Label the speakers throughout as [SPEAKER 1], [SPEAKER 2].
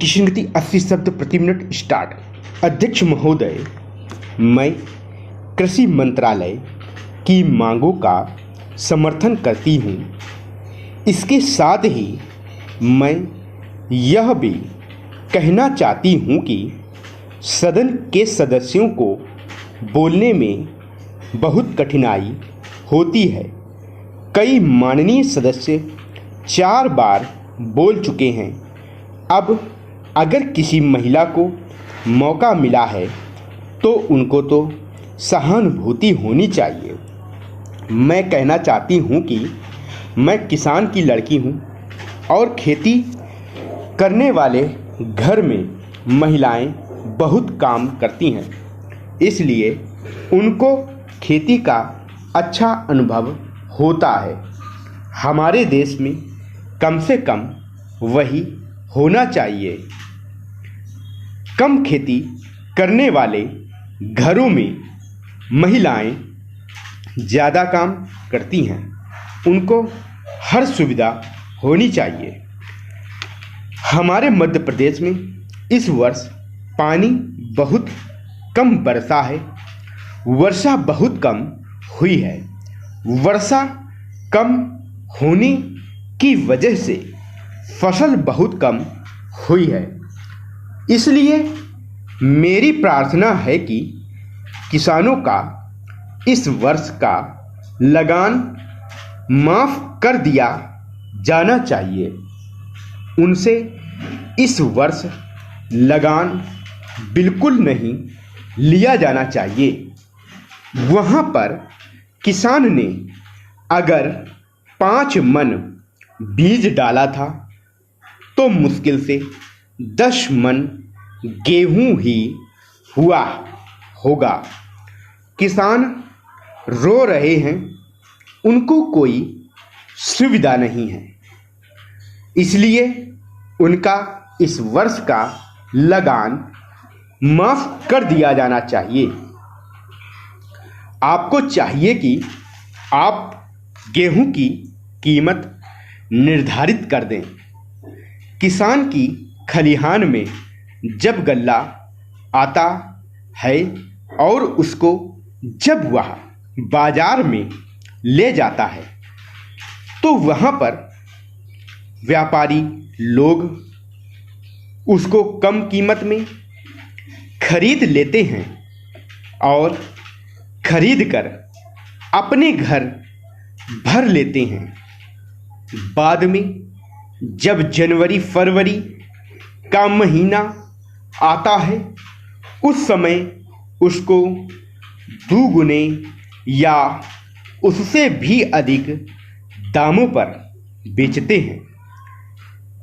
[SPEAKER 1] किशन गति 80 शब्द प्रति मिनट स्टार्ट। अध्यक्ष महोदय, मैं कृषि मंत्रालय की मांगों का समर्थन करती हूँ। इसके साथ ही मैं यह भी कहना चाहती हूँ कि सदन के सदस्यों को बोलने में बहुत कठिनाई होती है। कई माननीय सदस्य 4 बार बोल चुके हैं। अब अगर किसी महिला को मौका मिला है तो उनको तो सहानुभूति होनी चाहिए। मैं कहना चाहती हूँ कि मैं किसान की लड़की हूँ और खेती करने वाले घर में महिलाएं बहुत काम करती हैं, इसलिए उनको खेती का अच्छा अनुभव होता है। हमारे देश में कम से कम वही होना चाहिए। कम खेती करने वाले घरों में महिलाएं ज़्यादा काम करती हैं, उनको हर सुविधा होनी चाहिए। हमारे मध्य प्रदेश में इस वर्ष पानी बहुत कम बरसा है। वर्षा बहुत कम हुई है। वर्षा कम होने की वजह से फसल बहुत कम हुई है। इसलिए मेरी प्रार्थना है कि किसानों का इस वर्ष का लगान माफ़ कर दिया जाना चाहिए। उनसे इस वर्ष लगान बिल्कुल नहीं लिया जाना चाहिए। वहाँ पर किसान ने अगर 5 मन बीज डाला था तो मुश्किल से 10 मन गेहूं ही हुआ होगा। किसान रो रहे हैं, उनको कोई सुविधा नहीं है, इसलिए उनका इस वर्ष का लगान माफ़ कर दिया जाना चाहिए। आपको चाहिए कि आप गेहूं की कीमत निर्धारित कर दें। किसान की खलिहान में जब गल्ला आता है और उसको जब वह बाजार में ले जाता है तो वहाँ पर व्यापारी लोग उसको कम कीमत में खरीद लेते हैं और खरीद कर अपने घर भर लेते हैं। बाद में जब जनवरी फरवरी का महीना आता है उस समय उसको दुगुने या उससे भी अधिक दामों पर बेचते हैं।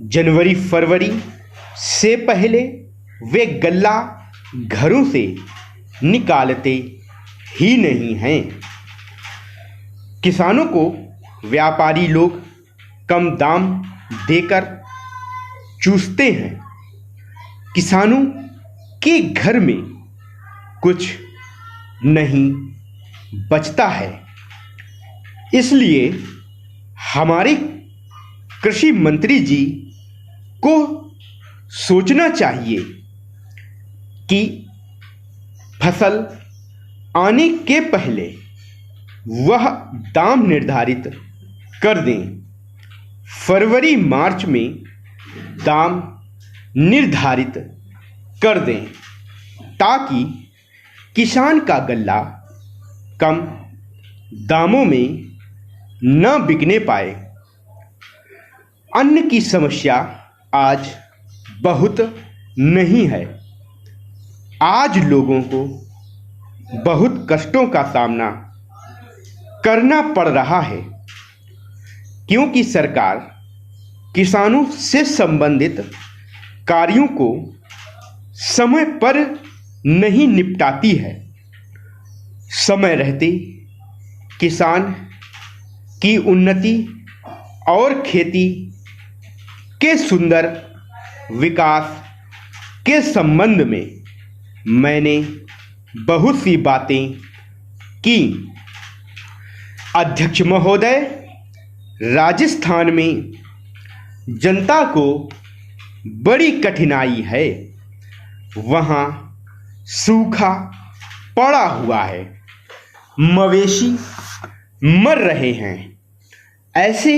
[SPEAKER 1] जनवरी फरवरी से पहले वे गल्ला घरों से निकालते ही नहीं हैं। किसानों को व्यापारी लोग कम दाम देकर चूसते हैं। किसानों के घर में कुछ नहीं बचता है। इसलिए हमारे कृषि मंत्री जी को सोचना चाहिए कि फसल आने के पहले वह दाम निर्धारित कर दें। फरवरी मार्च में दाम निर्धारित कर दें ताकि किसान का गल्ला कम दामों में न बिकने पाए। अन्न की समस्या आज बहुत नहीं है। आज लोगों को बहुत कष्टों का सामना करना पड़ रहा है क्योंकि सरकार किसानों से संबंधित कार्यों को समय पर नहीं निपटाती है। समय रहते किसान की उन्नति और खेती के सुंदर विकास के संबंध में मैंने बहुत सी बातें की। अध्यक्ष महोदय, राजस्थान में जनता को बड़ी कठिनाई है। वहाँ सूखा पड़ा हुआ है, मवेशी मर रहे हैं। ऐसे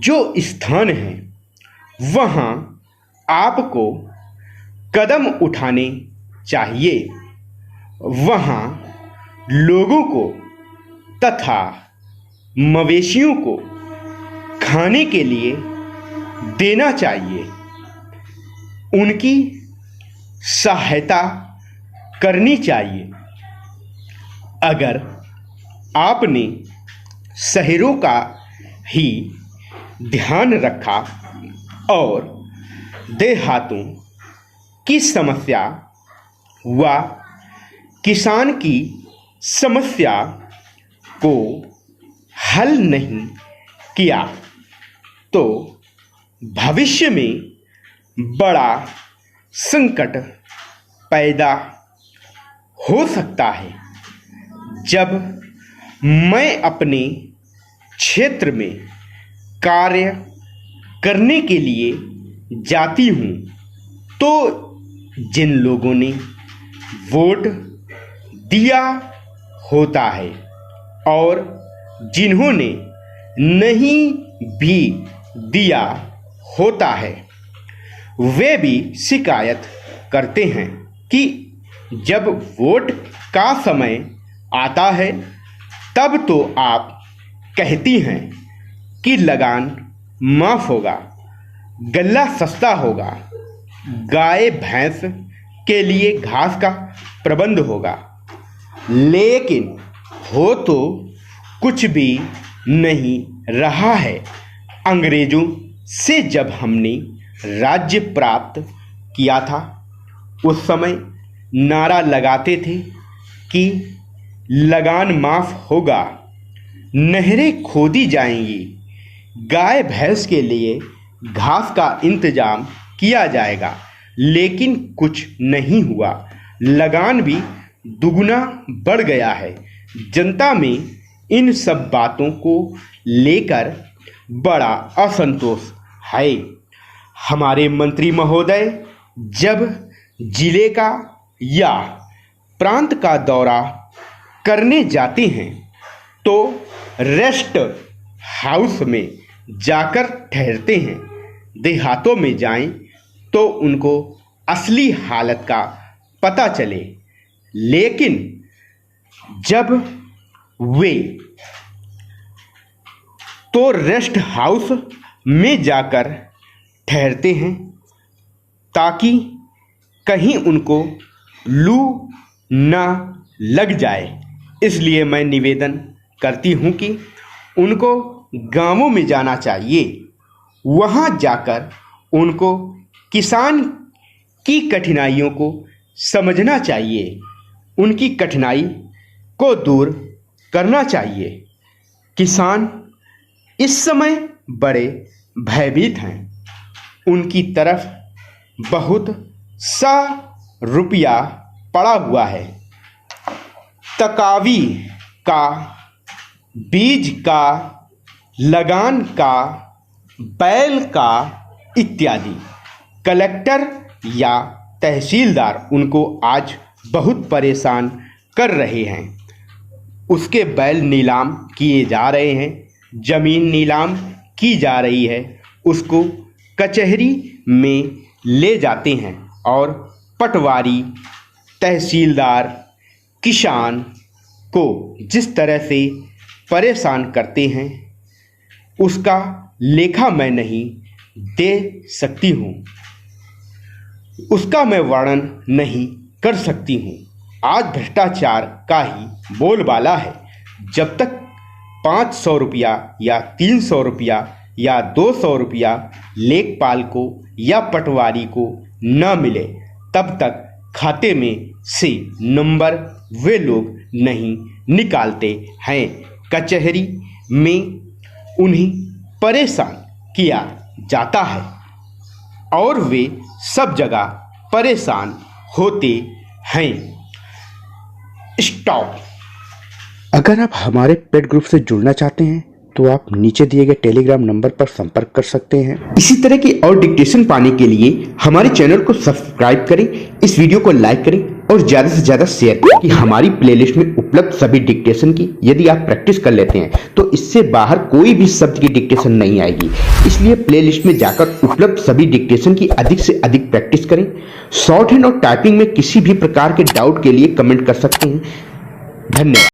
[SPEAKER 1] जो स्थान हैं वहाँ आपको कदम उठाने चाहिए। वहाँ लोगों को तथा मवेशियों को खाने के लिए देना चाहिए, उनकी सहायता करनी चाहिए। अगर आपने शहरों का ही ध्यान रखा और देहातों की समस्या व किसान की समस्या को हल नहीं किया तो भविष्य में बड़ा संकट पैदा हो सकता है। जब मैं अपने क्षेत्र में कार्य करने के लिए जाती हूँ तो जिन लोगों ने वोट दिया होता है और जिन्होंने नहीं भी दिया होता है, वे भी शिकायत करते हैं कि जब वोट का समय आता है तब तो आप कहती हैं कि लगान माफ़ होगा, गल्ला सस्ता होगा, गाय भैंस के लिए घास का प्रबंध होगा, लेकिन हो तो कुछ भी नहीं रहा है। अंग्रेज़ों से जब हमने राज्य प्राप्त किया था उस समय नारा लगाते थे कि लगान माफ़ होगा, नहरें खोदी जाएंगी, गाय भैंस के लिए घास का इंतजाम किया जाएगा, लेकिन कुछ नहीं हुआ। लगान भी दुगुना बढ़ गया है। जनता में इन सब बातों को लेकर बड़ा असंतोष है। हमारे मंत्री महोदय जब जिले का या प्रांत का दौरा करने जाते हैं तो रेस्ट हाउस में जाकर ठहरते हैं। देहातों में जाएं तो उनको असली हालत का पता चले, लेकिन जब वे तो रेस्ट हाउस में जाकर ठहरते हैं ताकि कहीं उनको लू ना लग जाए। इसलिए मैं निवेदन करती हूँ कि उनको गांवों में जाना चाहिए। वहाँ जाकर उनको किसान की कठिनाइयों को समझना चाहिए, उनकी कठिनाई को दूर करना चाहिए। किसान इस समय बड़े भयभीत हैं। उनकी तरफ बहुत सा रुपया पड़ा हुआ है, तकावी का, बीज का, लगान का, बैल का इत्यादि। कलेक्टर या तहसीलदार उनको आज बहुत परेशान कर रहे हैं। उसके बैल नीलाम किए जा रहे हैं, जमीन नीलाम की जा रही है, उसको कचहरी में ले जाते हैं और पटवारी तहसीलदार किसान को जिस तरह से परेशान करते हैं उसका लेखा मैं नहीं दे सकती हूँ, उसका मैं वर्णन नहीं कर सकती हूँ। आज भ्रष्टाचार का ही बोलबाला है। जब तक 500 रुपया या 300 रुपया या 200 रुपया लेखपाल को या पटवारी को न मिले तब तक खाते में से नंबर वे लोग नहीं निकालते हैं। कचहरी में उन्हें परेशान किया जाता है और वे सब जगह परेशान होते हैं। स्टॉप।
[SPEAKER 2] अगर आप हमारे पेड ग्रुप से जुड़ना चाहते हैं तो आप नीचे दिए गए टेलीग्राम नंबर पर संपर्क कर सकते हैं।
[SPEAKER 1] इसी तरह की और डिक्टेशन पाने के लिए हमारे चैनल को सब्सक्राइब करें, इस वीडियो को लाइक करें और ज़्यादा से ज़्यादा शेयर करें कि हमारी प्लेलिस्ट में उपलब्ध सभी डिक्टेशन की यदि आप प्रैक्टिस कर लेते हैं तो इससे बाहर कोई भी शब्द की डिक्टेशन नहीं आएगी। इसलिए प्लेलिस्ट में जाकर उपलब्ध सभी डिक्टेशन की अधिक से अधिक प्रैक्टिस करें। शॉर्ट हैंड और टाइपिंग में किसी भी प्रकार के डाउट के लिए कमेंट कर सकते हैं। धन्यवाद।